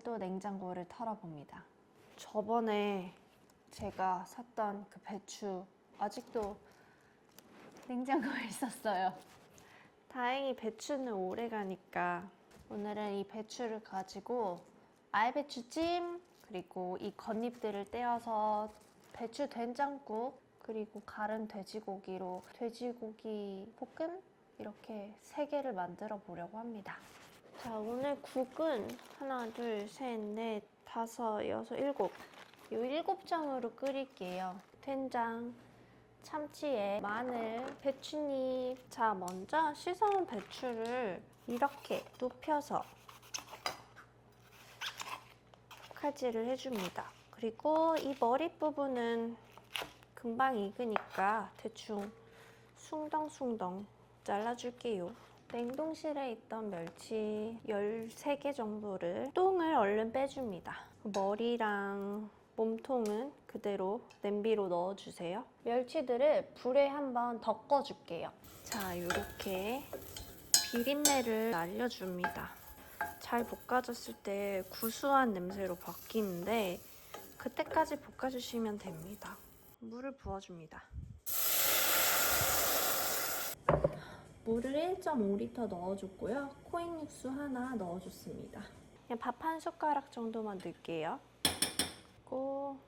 오늘도 냉장고를 털어봅니다. 저번에 제가 샀던 그 배추 아직도 냉장고에 있었어요. 다행히 배추는 오래 가니까 오늘은 이 배추를 가지고 알배추찜 그리고 이 겉잎들을 떼어서 배추 된장국 그리고 갈은 돼지고기로 돼지고기 볶음 이렇게 3개를 만들어 보려고 합니다. 자, 오늘 국은 하나, 둘, 셋, 넷, 다섯, 여섯, 일곱 이 7장으로 끓일게요. 된장, 참치에 마늘, 배추잎. 자, 먼저 씻어온 배추를 이렇게 눕혀서 칼질을 해줍니다. 그리고 이 머리 부분은 금방 익으니까 대충 숭덩숭덩 잘라줄게요. 냉동실에 있던 멸치 13개 정도를 똥을 얼른 빼줍니다. 머리랑 몸통은 그대로 냄비로 넣어주세요. 멸치들을 불에 한번 덮어줄게요. 자, 이렇게 비린내를 날려줍니다. 잘 볶아졌을 때 구수한 냄새로 바뀌는데 그때까지 볶아주시면 됩니다. 물을 부어줍니다. 물을 1.5리터 넣어줬고요. 코인 육수 하나 넣어줬습니다. 그냥 밥 한 숟가락 정도만 넣을게요. 그리고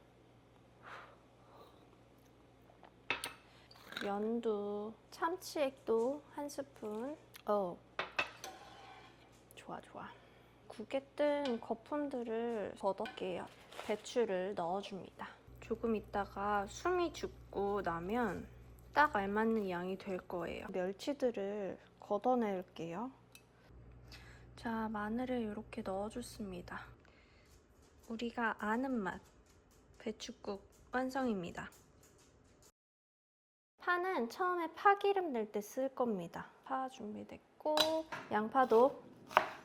연두, 참치액도 한 스푼. 좋아. 국에 뜬 거품들을 걷어게요. 배추를 넣어줍니다. 조금 있다가 숨이 죽고 나면 딱 알맞는 양이 될 거예요. 멸치들을 걷어낼게요. 자, 마늘을 이렇게 넣어줬습니다. 우리가 아는 맛, 배추국 완성입니다. 파는 처음에 파기름 낼 때 쓸 겁니다. 파 준비됐고 양파도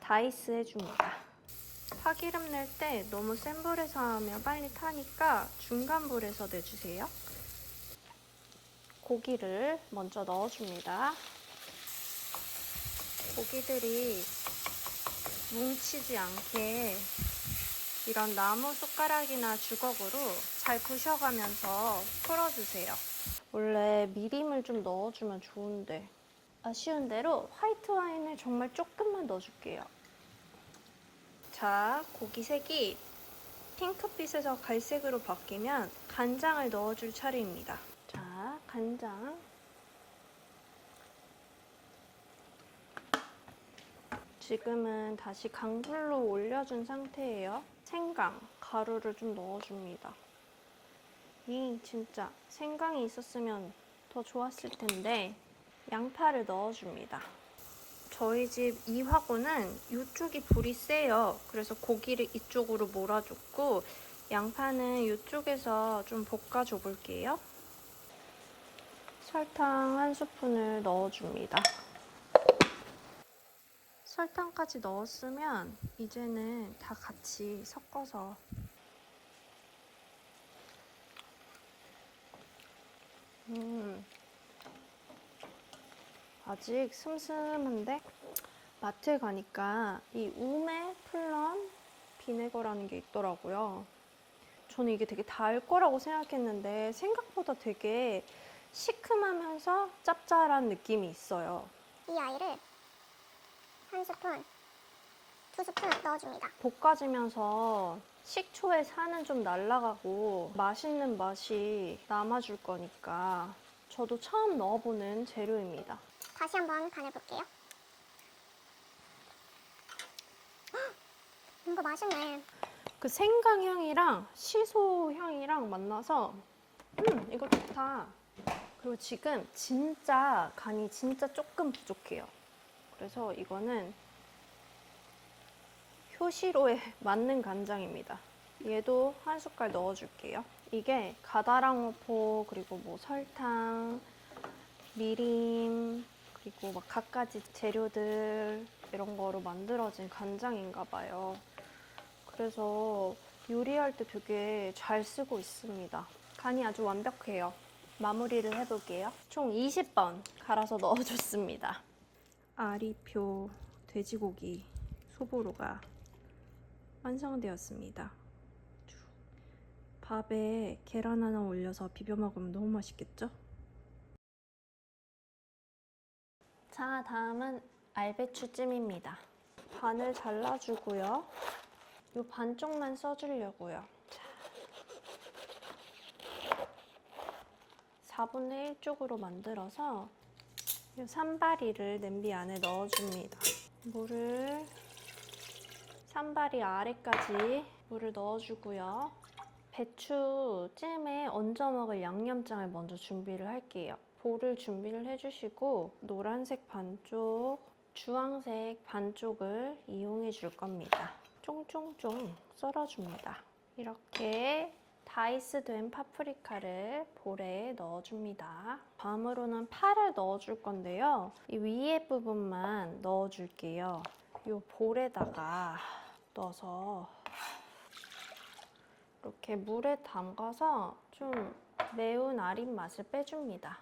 다이스 해줍니다. 파기름 낼 때 너무 센 불에서 하면 빨리 타니까 중간 불에서 내주세요. 고기를 먼저 넣어줍니다. 고기들이 뭉치지 않게 이런 나무 숟가락이나 주걱으로 잘 부셔가면서 풀어주세요. 원래 미림을 좀 넣어주면 좋은데 아쉬운 대로 화이트 와인을 정말 조금만 넣어줄게요. 자, 고기 색이 핑크빛에서 갈색으로 바뀌면 간장을 넣어줄 차례입니다. 자, 간장. 지금은 다시 강불로 올려준 상태예요. 생강, 가루를 좀 넣어줍니다. 진짜 생강이 있었으면 더 좋았을 텐데 양파를 넣어줍니다. 저희 집 이 화구는 이쪽이 불이 세요. 그래서 고기를 이쪽으로 몰아줬고 양파는 이쪽에서 좀 볶아줘 볼게요. 설탕 한 스푼을 넣어줍니다. 설탕까지 넣었으면 이제는 다 같이 섞어서 아직 슴슴한데 마트에 가니까 이 우메 플럼 비네거라는 게 있더라고요. 저는 이게 되게 달 거라고 생각했는데 생각보다 되게 시큼하면서 짭짤한 느낌이 있어요. 이 아이를 한 스푼, 2스푼 넣어줍니다. 볶아지면서 식초의 산은 좀 날아가고 맛있는 맛이 남아줄 거니까 저도 처음 넣어보는 재료입니다. 다시 한번 간해볼게요. 이거 맛있네. 그 생강 향이랑 시소 향이랑 만나서 이거 좋다. 그리고 지금 진짜 간이 진짜 조금 부족해요. 그래서 이거는 효시로에 맞는 간장입니다. 얘도 한 숟갈 넣어줄게요. 이게 가다랑어포 그리고 뭐 설탕, 미림 그리고 막 갖가지 재료들 이런 거로 만들어진 간장인가 봐요. 그래서 요리할 때 되게 잘 쓰고 있습니다. 간이 아주 완벽해요. 마무리를 해볼게요. 총 20번 갈아서 넣어줬습니다. 아리표 돼지고기 소보로가 완성되었습니다. 밥에 계란 하나 올려서 비벼 먹으면 너무 맛있겠죠? 자, 다음은 알배추찜입니다. 반을 잘라주고요. 요 반쪽만 써주려고요. 4분의 1쪽으로 만들어서 이 산바리를 냄비 안에 넣어줍니다. 물을 산바리 아래까지 물을 넣어주고요. 배추찜에 얹어 먹을 양념장을 먼저 준비를 할게요. 볼을 준비를 해주시고 노란색 반쪽, 주황색 반쪽을 이용해 줄 겁니다. 쫑쫑쫑 썰어줍니다. 이렇게 다이스된 파프리카를 볼에 넣어줍니다. 다음으로는 파를 넣어줄 건데요. 이 위에 부분만 넣어줄게요. 이 볼에다가 넣어서 이렇게 물에 담가서 좀 매운 아린 맛을 빼줍니다.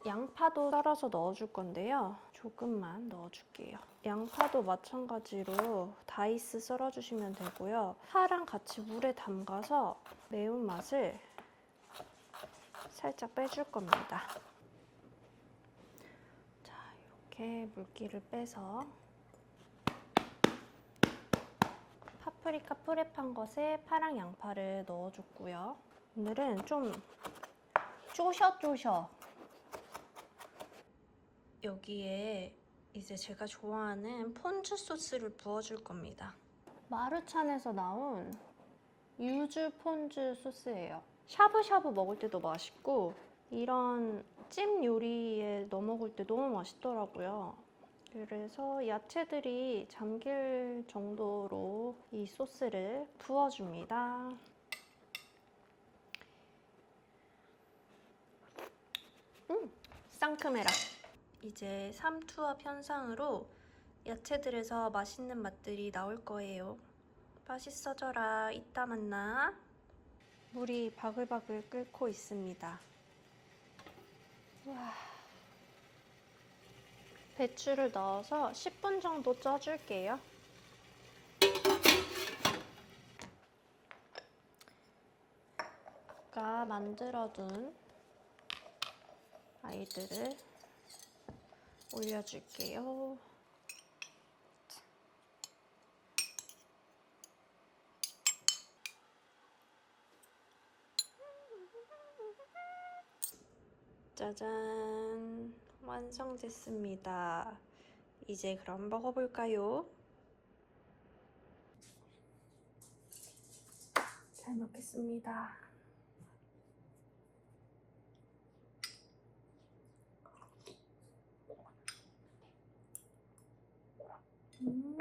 양파도 썰어서 넣어줄 건데요. 조금만 넣어줄게요. 양파도 마찬가지로 다이스 썰어주시면 되고요. 파랑 같이 물에 담가서 매운맛을 살짝 빼줄 겁니다. 자, 이렇게 물기를 빼서 파프리카 프랩한 것에 파랑 양파를 넣어줬고요. 오늘은 좀 쪼셔쪼셔 여기에 이제 제가 좋아하는 폰즈 소스를 부어줄 겁니다. 마루찬에서 나온 유주 폰즈 소스예요. 샤브샤브 먹을 때도 맛있고 이런 찜 요리에 넣어 먹을 때 너무 맛있더라고요. 그래서 야채들이 잠길 정도로 이 소스를 부어줍니다. 상큼해라. 이제 삼투압 현상으로 야채들에서 맛있는 맛들이 나올 거예요. 맛있어져라. 이따 만나. 물이 바글바글 끓고 있습니다. 와. 배추를 넣어서 10분 정도 쪄줄게요. 아까 만들어둔 아이들을 올려줄게요. 짜잔! 완성됐습니다. 이제 그럼 먹어볼까요? 잘 먹겠습니다. 음.